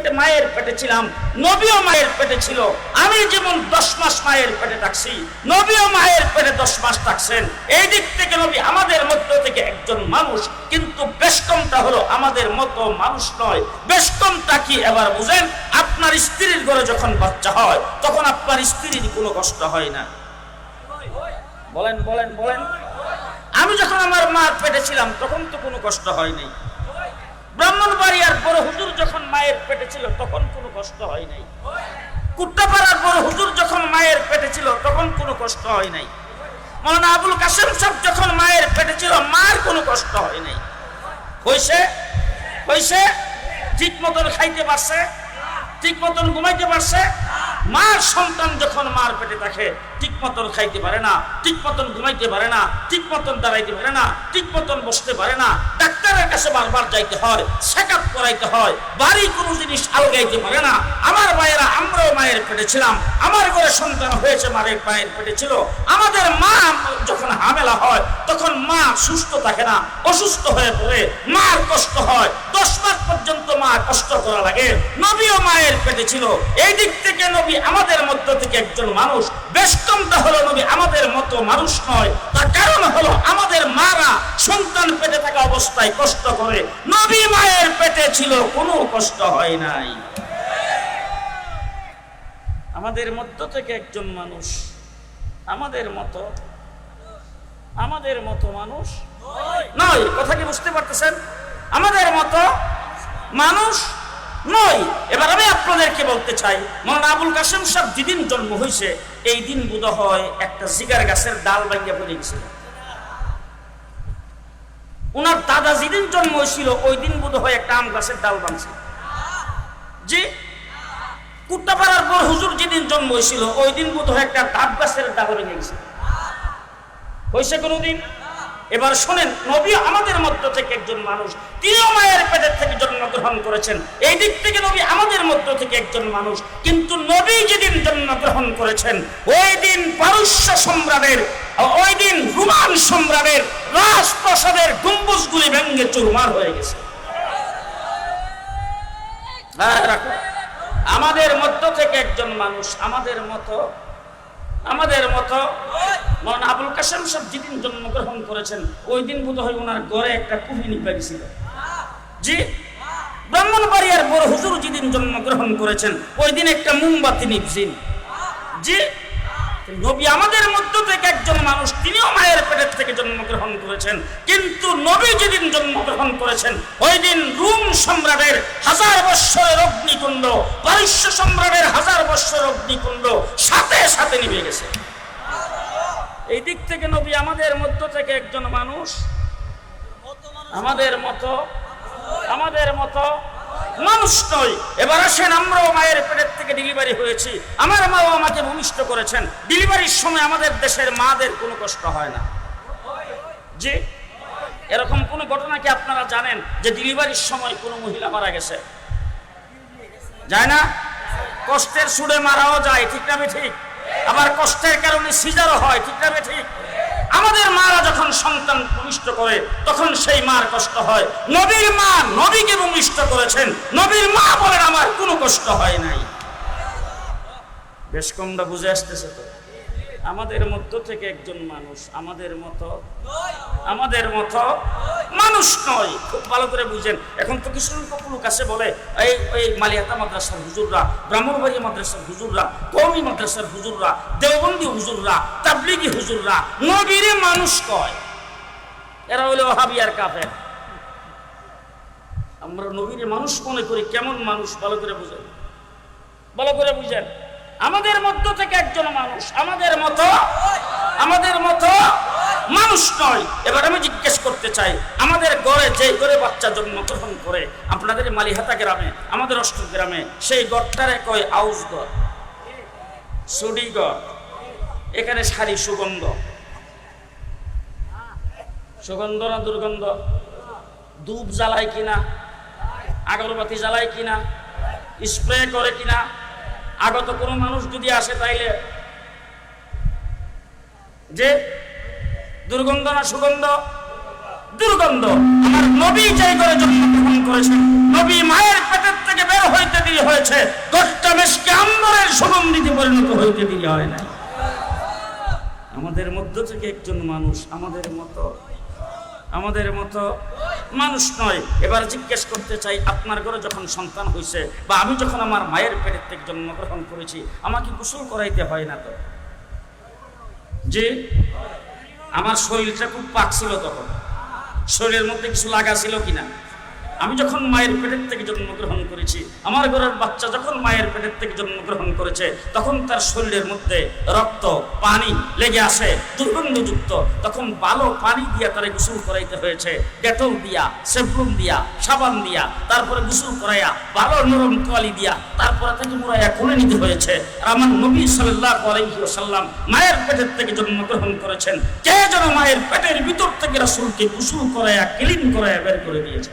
পেটে মায়ের পেটে ছিলাম, নবীও মায়ের পেটে ছিল। আমি যেমন 10 মাস মায়ের পেটে থাকছি, নবীও মায়ের পেটে 10 মাস থাকছেন। এই দিক থেকে নবী আমাদের মধ্য থেকে একজন মানুষ, কিন্তু বেশকমটা হলো আমাদের মতো মানুষ নয়। বেশকমটা কি এবার বুঝেন? আপনার স্ত্রীর ঘরে যখন বাচ্চা হয় তখন আপনার স্ত্রীর কোনো কষ্ট হয় না। বলেন বলেন বলেন। আমি যখন আমার মার পেটে ছিলাম তখন তো কোনো কষ্ট হয়নি। ব্রাহ্মণবাড়িয়ার বড় হুজুর যখন মায়ের পেটে ছিল তখন কোনো কষ্ট হয় নাই। কুট্টাপাড়ার বড় হুজুর যখন মায়ের পেটে ছিল তখন কোনো কষ্ট হয় নাই। মাওলানা আবুল কাসেম সাহেব যখন মায়ের পেটে ছিল মার কোনো কষ্ট হয় নাই। হইছে হইছে ঠিক মতন খাইতে পারছে, ঠিক মতন ঘুমাইতে পারছে। মার সন্তান যখন মার পেটে থাকে ঠিক মতন খাইতে পারে না, ঠিক মতন ঘুমাইতে পারে না, ঠিক মতন দাঁড়াইতে পারে না, ঠিক মতন বসতে পারে না। ডাক্তারের কাছে বারবার যাইতে হয়, চেক আপ করাইতে হয়, বাড়ি কোনো জিনিস আলগাইতে পারে না। আমার ভাইয়েরা, আমরাও মায়ের পেটে ছিলাম, আমার ঘরে সন্তান হয়েছে মায়ের পেটে ছিল। আমাদের মা যখন হামেলা হয় তখন মা সুস্থ থাকে না, অসুস্থ হয়ে পড়ে, মার কষ্ট হয়। 10 মাস পর্যন্ত মা কষ্ট করা লাগে। নবীও মায়ের পেটে ছিল। এই দিক থেকে নবী আমাদের মধ্য থেকে একজন মানুষ। বেশকমটা হলো নবী আমাদের মতো মানুষ নয়। তার কারণ হলো আমাদের মারা সন্তান পেটে থাকা অবস্থায় কষ্ট করে, নবী মায়ের পেটে ছিল, কোনো কষ্ট হয় নাই। আমাদের মধ্য থেকে একজন মানুষ আমাদের মতো মানুষ নয়। কথা কি বুঝতে পারতেছেন? আমাদের মতো মানুষ নয়। এবার আমি আপনাদেরকে বলতে চাই, মাওলানা আবুল কাসেম সাহেব যেদিন জন্ম হয়েছে এই দিন বোধ হয় একটা জিগার গাছের ডাল ভাঙিয়া পড়ে গেছিল। ওনার দাদা যেদিন জন্ম হয়েছিল ওই দিন বোধ হয় একটা আম গাছের ডাল ভাঙছে। জি, কুট্টাপাড়ার বড় হুজুর যেদিন জন্ম হয়েছিল ওই দিন বোধ হয় একটা ডাব গাছের ডাল ভেঙে গেছে। হয়েছে কোনোদিন? এবার শোনেন, নবী আমাদের মধ্য থেকে একজন মানুষ, তিনিও মায়ের পেটের থেকে জন্মগ্রহণ করেছেন। এই দিক থেকে নবী আমাদের মধ্য থেকে একজন মানুষ, কিন্তু নবী যেদিন জন্মগ্রহণ করেছেন ওই দিন পারস্য সম্রাটের, ওই দিন রোমান সম্রাটের রাজপ্রাসাদের গম্বুজগুলি ভেঙে চুরমার হয়ে গেছে। আমাদের মধ্য থেকে একজন মানুষ, আমাদের মতো মাওলানা আবুল কাসেম সাহেব যেদিন জন্মগ্রহণ করেছেন ওই দিন বোধ হয় ওনার ঘরে একটা কুপি নিভে গেছিল। জি, ব্রাহ্মণবাড়িয়ার বড় হুজুর যেদিন জন্মগ্রহণ করেছেন ওই দিন একটা মোমবাতি নিভছিল। জি, নবী আমাদের মধ্য থেকে একজন মানুষ, তিনিও মায়ের পেটের থেকে জন্মগ্রহণ করেছেন, কিন্তু নবী যেদিন জন্মগ্রহণ করেছেন ওই দিন রোম সম্রাটের 1000 বৎসরের অগ্নিকুণ্ড, পারস্য সম্রাটের 1000 বৎসরের অগ্নিকুণ্ড সাথে সাথে নিভে গেছে। এই দিক থেকে নবী আমাদের মধ্য থেকে একজন মানুষ, আমাদের মতো মানুষ নয়। এবার আসেন, আমরাও মায়ের পেটের থেকে ডেলিভারি হয়েছি, আমার মাও আমাকে ভূমিষ্ঠ করেছেন। ডেলিভারির সময় আমাদের দেশের মাদের কোনো কষ্ট হয় না। জি, এরকম কোনো ঘটনা কি আপনারা জানেন যে ডেলিভারির সময় কোনো মহিলা মারা গেছে? যায় না? কষ্টের সুরে মারাও যায়, ঠিক না ঠিক? আবার কষ্টের কারণে সিজারও হয়, ঠিক না ঠিক? আমাদের মারা যখন সন্তান ভূমিষ্ঠ করে তখন সেই মার কষ্ট হয়। নবীর মা নবীকে ভূমিষ্ঠ করেছেন, নবীর মা বলেন আমার কোনো কষ্ট হয় নাই। বেশ কমটা বুঝে আসতেছে তো? আমাদের মধ্য থেকে একজন মানুষ, আমাদের মতো মানুষ নয়। খুব ভালো করে বুঝেন। এখন তো কিছু লোক আছে বলে এই মালিয়াতা মাদ্রাসার হুজুররা, ব্রাহ্মণবাড়িয়া মাদ্রাসার হুজুররা, কওমি মাদ্রাসার হুজুররা, দেওবন্দি হুজুররা, তাবলিগি হুজুররা নবীরে মানুষ কয়। এরা হলো ওহাবি আর কাফের। আমরা নবীরে মানুষ মনে করি। কেমন মানুষ? ভালো করে বুঝেন। আমাদের মধ্য থেকে একজন মানুষ, আমাদের মতো মানুষ নয়। এবার আমি জিজ্ঞেস করতে চাই, আমাদের ঘরে যে ঘরে বাচ্চা জন্মগ্রহণ করে, আপনাদের মালিহাতা গ্রামে, আমাদের অষ্টম গ্রামে, সেই ঘরটারে কয় আউস ঘর, সুডি ঘর। এখানে সারি সুগন্ধ না দুর্গন্ধ? ধূপ জ্বালায় কিনা, আগরবাতি জ্বালায় কিনা, স্প্রে করে কিনা? আগত কোনো মানুষ যদি আসে তাইলে যে দুর্গন্ধ না সুগন্ধ? দুর্গন্ধ। আমার নবী যে করে জন্মগ্রহণ করেছেন, নবী মায়ের পেটের থেকে বের হইতে দেরি হয়েছে, গোটা মেশকে আম্বরের সুগন্ধিতে পরিণত হইতে দেরি হয় না। আমাদের মধ্য থেকে একজন মানুষ আমাদের মতো মানুষ নয়। এবার জিজ্ঞেস করতে চাই, আপনার ঘরে যখন সন্তান হয়েছে বা আমি যখন আমার মায়ের পেটের থেকে জন্মগ্রহণ করেছি, আমাকে গোসল করাইতে হয় না তো? যে আমার শরীরটা খুব পাক ছিল, তখন শরীরের মধ্যে কিছু লাগা ছিল কিনা? আমি যখন মায়ের পেটের থেকে জন্মগ্রহণ করেছি, আমার ঘরের বাচ্চা যখন মায়ের পেটের থেকে জন্মগ্রহণ করেছে, তখন তার শরীরের মধ্যে রক্ত পানি লেগে আসে দুর্গন্ধযুক্ত, তখন ভালো পানি দিয়া তারে গোসল করাইতে হয়েছে, ডেটল দিয়া, সেফলুন দিয়া, সাবান দিয়া, তারপরে গোসল করাইয়া ভালো নরম তোয়ালি দিয়া তারপরে তাকে মুড়াইয়া কোলে নিতে হয়েছে। আর আমার নবী সাল্লাল্লাহু আলাইহি ওয়াসাল্লাম মায়ের পেটের থেকে জন্মগ্রহণ করেছেন, কে যেন মায়ের পেটের ভিতর থেকে রাসূলকে গোসল করাইয়া ক্লিন করাইয়া বের করে দিয়েছে।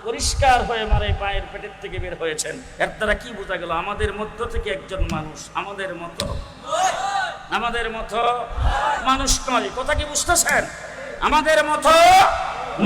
পরিষ্কার হয়ে মারে পায়ের পেটের থেকে বের হয়েছেন। এর দ্বারা কি বোঝা গেল? আমাদের মধ্য থেকে একজন মানুষ আমাদের মতো মানুষ নয়। কথা কি বুঝতেছেন? আমাদের মতো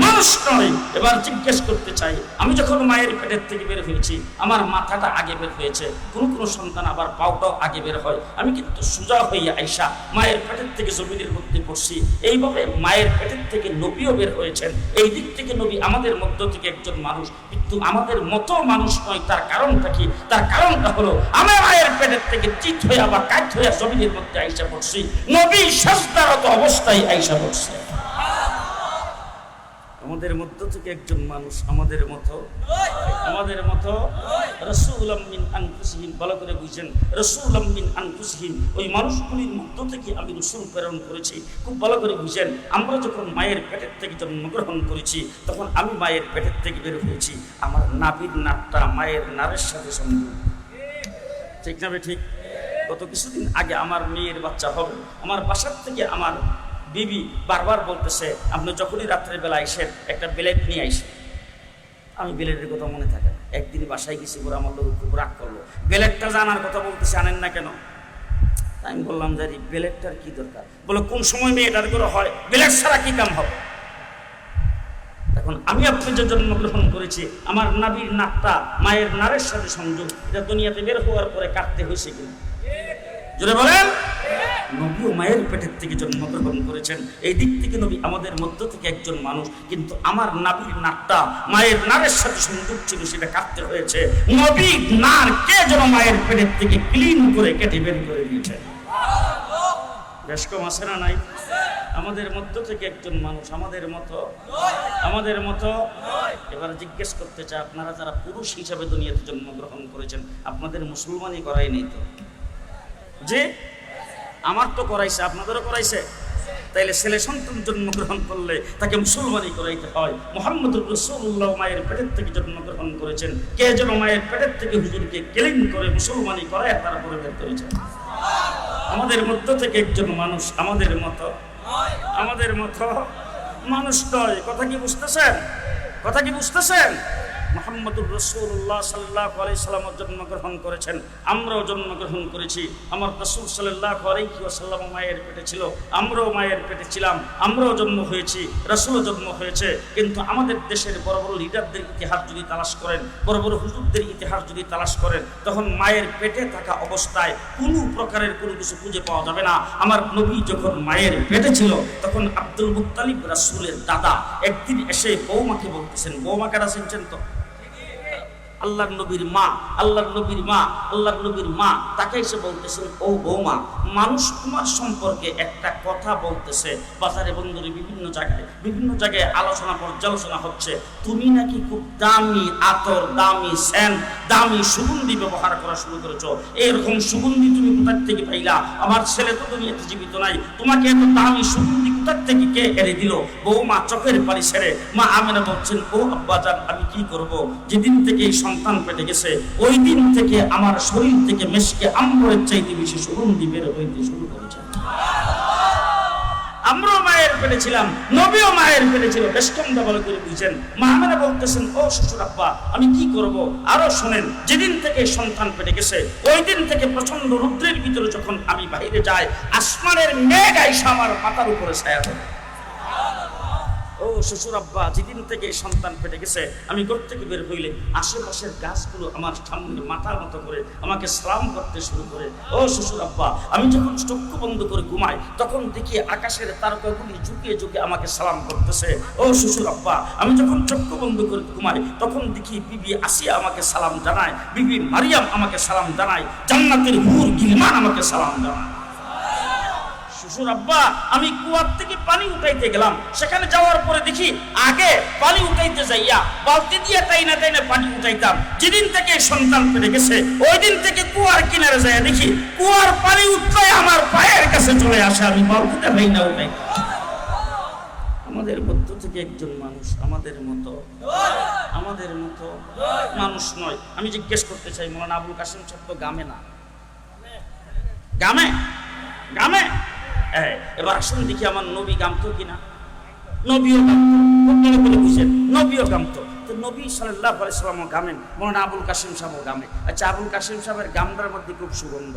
মানুষ নয়। এবার জিজ্ঞেস করতে চাই, আমি যখন মায়ের পেটের থেকে বের হয়েছি, আমার মাথাটা আগে বের হয়েছে, কোনো সন্তান আবার পাউটাও আগে বের হয়, আমি কিন্তু সোজা হইয়া আইসা মায়ের পেটের থেকে জমিনের মধ্যে পড়ছি। এইভাবে মায়ের পেটের থেকে নবীও বের হয়েছেন। এই দিক থেকে নবী আমাদের মধ্য থেকে একজন মানুষ, কিন্তু আমাদের মতো মানুষ নয়। তার কারণটা কি? তার কারণটা হলো, আমি মায়ের পেটের থেকে চিত হইয়া বা কাঠ হইয়া জমিনের মধ্যে আইসা পড়ছি, নবী সাজদারত অবস্থায় আইসা পড়ছে। আমাদের মধ্য থেকে একজন মানুষ আমাদের মতো রাসূলুম মিন আনফুসিহিম। ভালো করে বুঝেন, রাসূলুম মিন আনফুসিহিম, ওই মানুষগুলির মধ্য থেকে আমি রাসূল প্রেরণ করেছি। খুব ভালো করে বুঝেন, আমরা যখন মায়ের পেটের থেকে জন্মগ্রহণ করেছি, তখন আমি মায়ের পেটের থেকে বের হয়েছি, আমার নাভির নাটটা মায়ের নারের সাথে সংযোগ। ঠিক না ঠিক? গত কিছুদিন আগে আমার মেয়ের বাচ্চা হবে, আমার বাসার থেকে আমার বিবি বারবার বলতেছে, আপনি যখনই রাত্রের বেলা আইসেন একটা ব্লেড নিয়ে আইসেন। আমি ব্লেডের কথা মনে থাকে না। একদিন বাসায় গেছি, ওরা আমার লোক খুব রাগ করলো, ব্লেডটা জানার কথা বলতেছে, আনেন না কেন? আমি বললাম যে ব্লেডটার কি দরকার? বলে কোন সময় মেয়েটার করে হয়, ব্লেড ছাড়া কি কাম হবে? এখন আমি আপনি যে জন্মগ্রহণ করেছি, আমার নাভির নাকটা মায়ের নারের সাথে সংযোগ, এটা দুনিয়াতে বের হওয়ার পরে কাটতে হয়েছে কিনা? জোরে বলেন। নবীও মায়ের পেটের থেকে জন্মগ্রহণ করেছেন। এই দিক থেকে নবী আমাদের মধ্য থেকে একজন মানুষ, কিন্তু আমার নাভির নাকটা মায়ের নারের সাথে সংযোগ ছিল, সেটা কাটতে হয়েছে। নবী নার কে যেন মায়ের পেটের থেকে ক্লিন করে কেটে বের করে দিয়েছেন। বেশ কম আছে না নাই? আমাদের মধ্য থেকে একজন মানুষ আমাদের মতো। এবার জিজ্ঞেস করতে চাই, আপনারা যারা পুরুষ হিসাবে দুনিয়াতে জন্মগ্রহণ করেছেন, আপনাদের মুসলমানই করাই নেই তো? যে আমার তো করাইছে, আপনাদেরও করাইছে। তাইলে ছেলে সন্তান জন্মগ্রহণ করলে তাকে মুসলমানই করাইতে হয়। মুহাম্মদুর রাসূলুল্লাহ মায়ের পেটের থেকে জন্মগ্রহণ করেছেন, কে যেন মায়ের পেটের থেকে হুজুরকে ক্লিন করে মুসলমানই করায় তারপরে বের করেছেন। আমাদের মধ্য থেকে একজন মানুষ আমাদের মতো মানুষ নয়। কথা কি বুঝতেছেন? মুহাম্মদুর রাসূলুল্লাহ সাল্লাল্লাহু আলাইহি সাল্লাম জন্মগ্রহণ করেছেন, আমরাও জন্মগ্রহণ করেছি। আমার রাসূল সাল্লাল্লাহু আলাইহি ওয়াসাল্লাম মায়ের পেটে ছিল, আমরাও মায়ের পেটে ছিলাম, আমরাও জন্ম হয়েছি, রাসূলও জন্ম হয়েছে। কিন্তু আমাদের দেশের বড় বড় লিডারদের ইতিহাস যদি তালাশ করেন, বড় বড় হুজুরদের ইতিহাস যদি তালাশ করেন, তখন মায়ের পেটে থাকা অবস্থায় কোনো প্রকারের কোনো কিছু খুঁজে পাওয়া যাবে না। আমার নবী যখন মায়ের পেটে ছিল, তখন আব্দুল মুত্তালিব রাসূলের দাদা একদিন এসে বৌমাকে বলতেছেন, বৌমাকে চিনছেন তো? আল্লাহর নবীর মা তাকে এসে বলতেছেন, ও বৌমা, মানুষ তোমার সম্পর্কে একটা কথা বলতেছে, বাজারে বন্দরে বিভিন্ন জায়গায় আলোচনা পর্যালোচনা হচ্ছে, তুমি নাকি খুব দামি আতর, দামি সেন্ট, দামি সুগন্ধি ব্যবহার করা শুরু করেছো। এরকম সুগন্ধি তুমি কোথা থেকে পাইলা? আমার ছেলে তো দুনিয়াতে জীবিত নাই, তোমাকে এত দামি সুগন্ধি কোথা থেকে কে এনে দিল? বৌমা চোখের পানি ছেড়ে মা আমেনা বলছেন, ও আব্বাজান, আমি কি করব? যেদিন থেকে এই সন্তান পেটে গেছে, ওই দিন থেকে আমার শরীর থেকে মেশকে আম্বরের চাইতে বেশি সুগন্ধি বের হইতে শুরু করেছে। আমরাও মায়ের পেটে ছিলাম, নবীও মায়ের পেটে ছিল। বেশ কম ভালো করে বুঝছেন। মা আমেনা বলতেছেন, ও শ্বশুর আব্বা, আমি কি করব? আরো শোনেন, যেদিন থেকে সন্তান পেটে গেছে, ওই দিন থেকে প্রচন্ড রৌদ্রের ভিতরে যখন আমি বাইরে যাই, আসমানের মেঘ আইসা আমার মাথার উপরে ছায়া দেয়। ও শ্বশুর আব্বা, যেদিন থেকে সন্তান পেটে গেছে আমি ঘর থেকে বের হইলে আশেপাশের গাছগুলো আমার সামনে মাথার মতো করে আমাকে সালাম করতে শুরু করে। ও শ্বশুর আব্বা, আমি যখন চক্ষু বন্ধ করে ঘুমাই তখন দেখি আকাশের তারকাগুলি ঝুঁকিয়ে ঝুঁকিয়ে আমাকে সালাম করতেছে। ও শ্বশুর আব্বা, আমি যখন চক্ষু বন্ধ করে ঘুমাই তখন দেখি বিবি আসিয়া আমাকে সালাম জানায়, বিবি মারিয়াম আমাকে সালাম জানায়, জান্নাতের হুর গিলমান আমাকে সালাম জানায়। শ্বশুর আব্বা, আমি কুয়ার থেকে পানি উঠাইতে গেলাম, সেখানে যাওয়ার পরে দেখি আগে পানি উঠাইতে যাইয়া বালতি দিয়ে টাইনা টাইনা পানি উঠাইতাম। যেদিন থেকে সন্তান পেটে গেছে ওই দিন থেকে কুয়ার কিনারে যাইয়া দেখি কুয়ার পানি উঠলে আমার পায়ের কাছে চলে আসে, আমি বালতিতে ভাই না উঠাই। আমাদের মধ্য থেকে একজন মানুষ আমাদের মতো মানুষ নয়। আমি জিজ্ঞেস করতে চাই, মৌলানা আবুল কাসেম সাহেব তো গ্রামে না, গ্রামে এবার আসুন দেখি আমার নবী গামতো কিনা। নবীও গামতো, বুঝেন, নবীও গামতো। তো নবী সাল্লাল্লাহু আলাইহি ওয়াসাল্লাম গামেন, মৌলানা আবুল কাসেম সাহেবও গামে। আচ্ছা, আবুল কাসেম সাহেবের গামটার মধ্যে খুব সুগন্ধ।